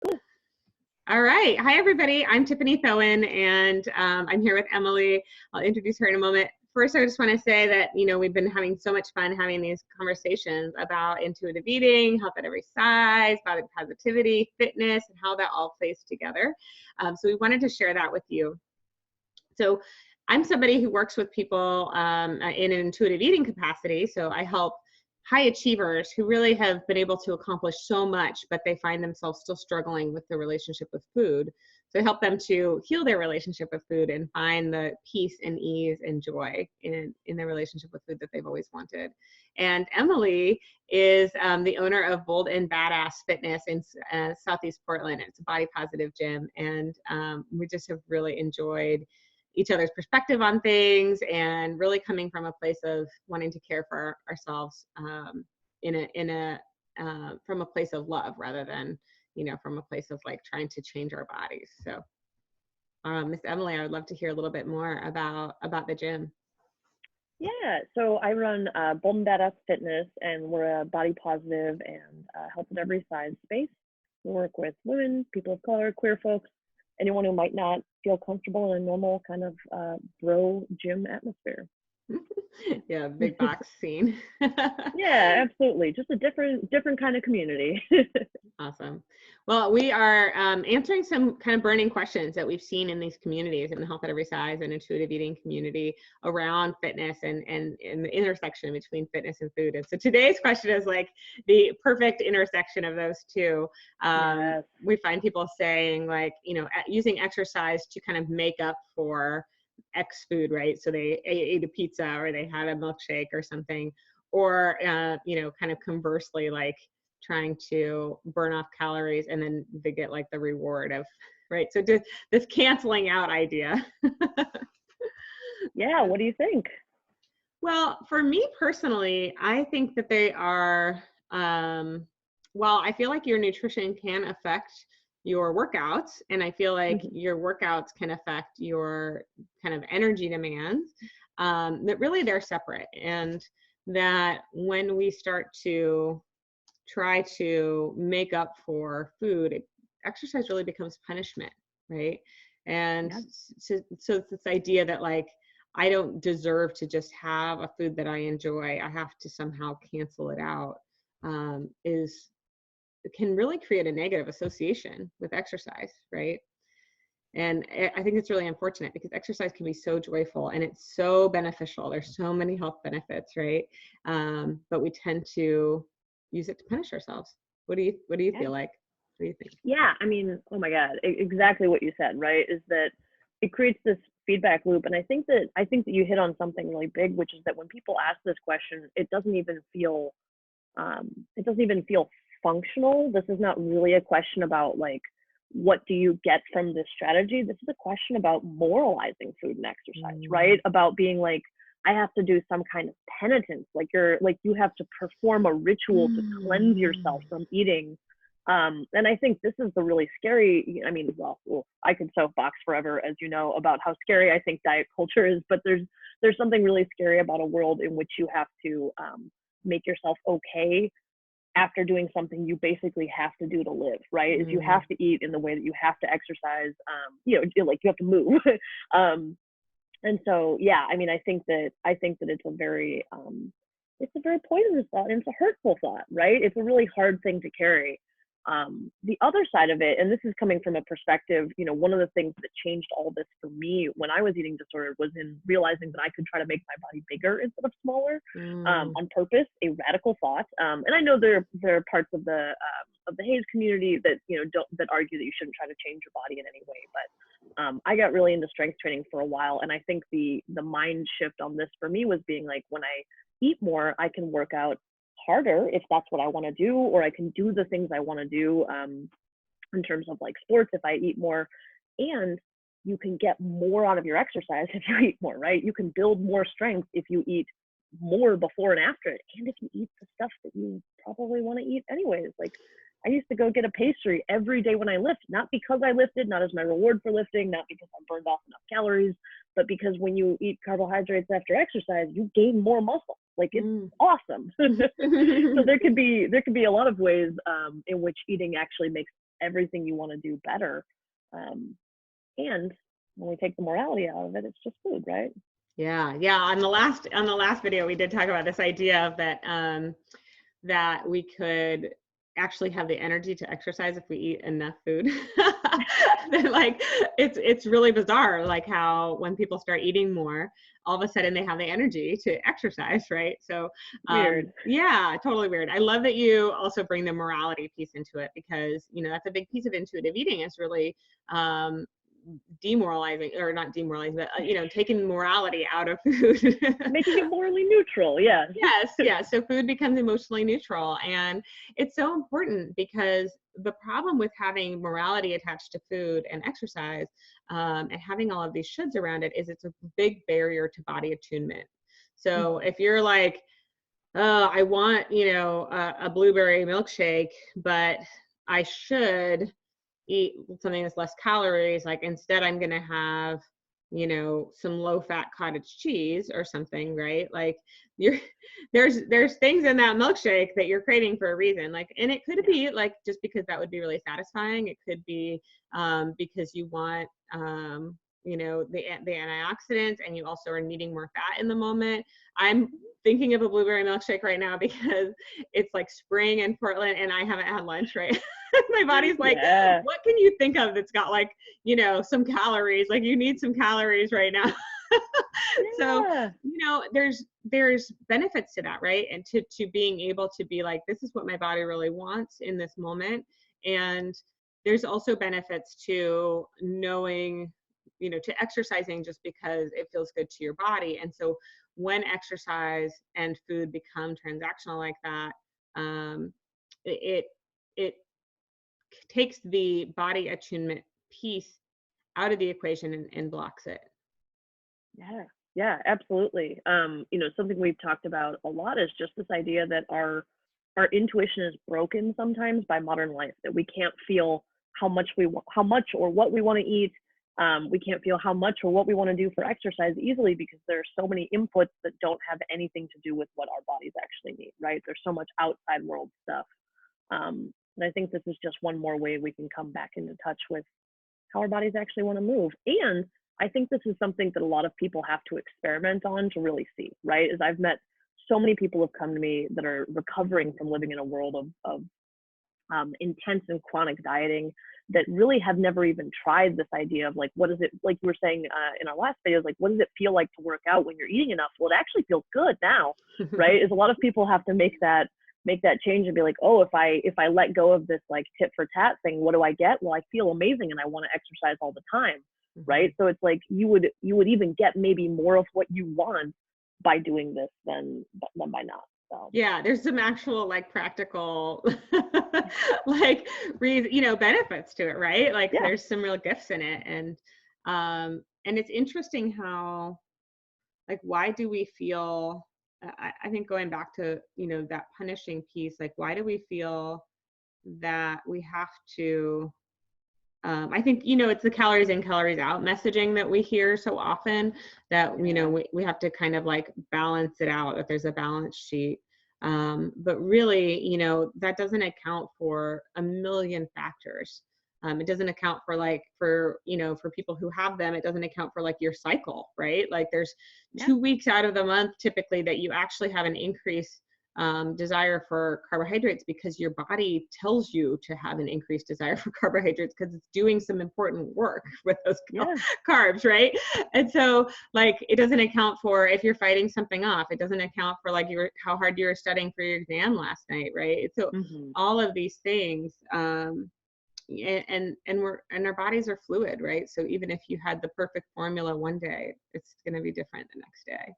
All right. Hi, everybody. I'm Tiffany Thoen, and I'm here with Emily. I'll introduce her in a moment. First, I just want to say that, we've been having so much fun having these conversations about intuitive eating, health at every size, body positivity, fitness, and how that all plays together. So we wanted to share that with you. So I'm somebody who works with people in an intuitive eating capacity. So I help high achievers who really have been able to accomplish so much, but they find themselves still struggling with their relationship with food. So I help them to heal their relationship with food and find the peace and ease and joy in their relationship with food that they've always wanted. And Emily is the owner of Bold and Badass Fitness in Southeast Portland. It's a body positive gym. And we just have really enjoyed each other's perspective on things and really coming from a place of wanting to care for ourselves from a place of love rather than, from a place of like trying to change our bodies. So Miss Emily, I would love to hear a little bit more about the gym. Yeah, so I run Bold and Badass Fitness, and we're a body positive and health at every size space. We work with women, people of color, queer folks, anyone who might not feel comfortable in a normal kind of bro gym atmosphere. Yeah, big box scene. Yeah, absolutely. Just a different kind of community. Awesome. Well, we are answering some kind of burning questions that we've seen in these communities, in the health at every size and intuitive eating community around fitness and the intersection between fitness and food. And so today's question is like the perfect intersection of those two. Yes. We find people saying like, using exercise to kind of make up for X food, right? So they ate a pizza or they had a milkshake or something, or, kind of conversely, like trying to burn off calories and then they get like the reward of, right? So this canceling out idea. Yeah, what do you think? Well, for me personally, I think that they are, well, I feel like your nutrition can affect your workouts, and I feel like your workouts can affect your kind of energy demands, that really they're separate. And that when we start to try to make up for food, exercise really becomes punishment, right? And so it's this idea that like, I don't deserve to just have a food that I enjoy. I have to somehow cancel it out, can really create a negative association with exercise, right? And I think it's really unfortunate because exercise can be so joyful and it's so beneficial. There's so many health benefits, right? But we tend to use it to punish ourselves. What do you feel like? What do you think? Yeah, I mean, oh my God, exactly what you said, right? Is that it creates this feedback loop. And I think that you hit on something really big, which is that when people ask this question, it doesn't even feel functional. This is not really a question about like, what do you get from this strategy? This is a question about moralizing food and exercise, right? About being like, I have to do some kind of penitence, like you have to perform a ritual to cleanse yourself from eating. And I think this is the really scary, I mean, well, I could soapbox forever, as you know, about how scary I think diet culture is, but there's something really scary about a world in which you have to make yourself okay after doing something you basically have to do to live, right? Is you have to eat in the way that you have to exercise, like you have to move. And so, yeah, I mean, I think that it's a very poisonous thought, and it's a hurtful thought, right? It's a really hard thing to carry. The other side of it, and this is coming from a perspective, one of the things that changed all this for me when I was eating disordered was in realizing that I could try to make my body bigger instead of smaller, on purpose, a radical thought. And I know there are parts of the Haze community that, that argue that you shouldn't try to change your body in any way. But I got really into strength training for a while. And I think the mind shift on this for me was being like, when I eat more, I can work out harder if that's what I want to do, or I can do the things I want to do in terms of like sports if I eat more. And you can get more out of your exercise if you eat more, right? You can build more strength if you eat more before and after it, and if you eat the stuff that you probably want to eat anyways. Like I used to go get a pastry every day when I lift, not because I lifted, not as my reward for lifting, not because I burned off enough calories, but because when you eat carbohydrates after exercise, you gain more muscle. Like it's awesome. So there could be a lot of ways in which eating actually makes everything you want to do better. And when we take the morality out of it, it's just food, right? Yeah, yeah. On the last video, we did talk about this idea of that that we could actually have the energy to exercise if we eat enough food. Like it's really bizarre, like how when people start eating more, all of a sudden they have the energy to exercise, right? So Weird. yeah, totally weird. I love that you also bring the morality piece into it, because that's a big piece of intuitive eating, is really demoralizing, or not demoralizing, but taking morality out of food. Making it morally neutral. Yeah. Yes, yeah. So food becomes emotionally neutral, and it's so important, because the problem with having morality attached to food and exercise, and having all of these shoulds around it, is it's a big barrier to body attunement. So if you're like, oh, I want a blueberry milkshake, but I should eat something that's less calories, like instead I'm going to have some low fat cottage cheese or something, right? Like there's things in that milkshake that you're craving for a reason, like, and it could be like just because that would be really satisfying. It could be because you want the antioxidants, and you also are needing more fat in the moment. I'm thinking of a blueberry milkshake right now because it's like spring in Portland and I haven't had lunch, right? My body's like, yeah. What can you think of that's got like, some calories? Like you need some calories right now. So, there's benefits to that, right? And to being able to be like, this is what my body really wants in this moment. And there's also benefits to knowing, to exercising just because it feels good to your body. And so when exercise and food become transactional like that, it takes the body attunement piece out of the equation and blocks it. Yeah, absolutely. Something we've talked about a lot is just this idea that our intuition is broken sometimes by modern life, that we can't feel how much or what we want to eat. We can't feel how much or what we want to do for exercise easily, because there are so many inputs that don't have anything to do with what our bodies actually need, right? There's so much outside world stuff. And I think this is just one more way we can come back into touch with how our bodies actually want to move. And I think this is something that a lot of people have to experiment on to really see, right? As I've met so many people have come to me that are recovering from living in a world of intense and chronic dieting, that really have never even tried this idea of like, what is it, like you were saying in our last videos, like, what does it feel like to work out when you're eating enough? Well, it actually feels good now, right? Is a lot of people have to make that change and be like, oh, if I let go of this like tit for tat thing, what do I get? Well, I feel amazing and I want to exercise all the time, right? So it's like you would even get maybe more of what you want by doing this than by not. So yeah, there's some actual like practical like benefits to it, right? Like there's some real gifts in it. And it's interesting how, like, why do we feel, I think going back to that punishing piece, like why do we feel that we have to I think it's the calories in, calories out messaging that we hear so often, that we have to kind of like balance it out, that there's a balance sheet. But really, that doesn't account for a million factors. It doesn't account for like, for people who have them, it doesn't account for like your cycle, right? Like there's 2 weeks out of the month typically that you actually have an increase desire for carbohydrates, because your body tells you to have an increased desire for carbohydrates because it's doing some important work with those carbs, right? And so like it doesn't account for if you're fighting something off. It doesn't account for like how hard you were studying for your exam last night, right? So all of these things, and our bodies are fluid, right? So even if you had the perfect formula one day, it's going to be different the next day.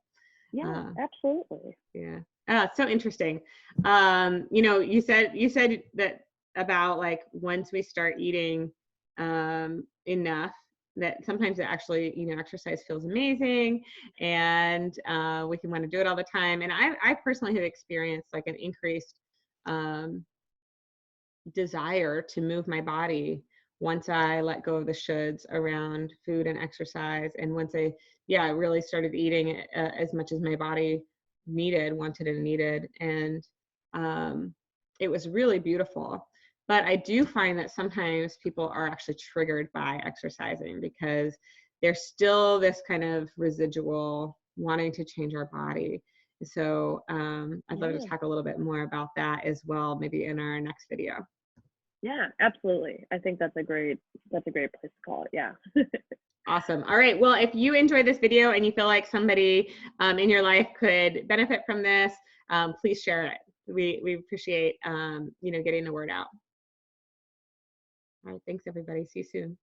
Yeah, absolutely. Yeah. It's so interesting. You said that about like once we start eating enough, that sometimes it actually, exercise feels amazing, and we can want to do it all the time. And I personally have experienced like an increased desire to move my body once I let go of the shoulds around food and exercise, and once I really started eating as much as my body wanted and needed. And it was really beautiful. But I do find that sometimes people are actually triggered by exercising because there's still this kind of residual wanting to change our body. So I'd love to talk a little bit more about that as well, maybe in our next video. Yeah, absolutely. I think that's a great place to call it. Yeah. Awesome. All right. Well, if you enjoyed this video and you feel like somebody in your life could benefit from this, please share it. We appreciate, getting the word out. All right. Thanks, everybody. See you soon.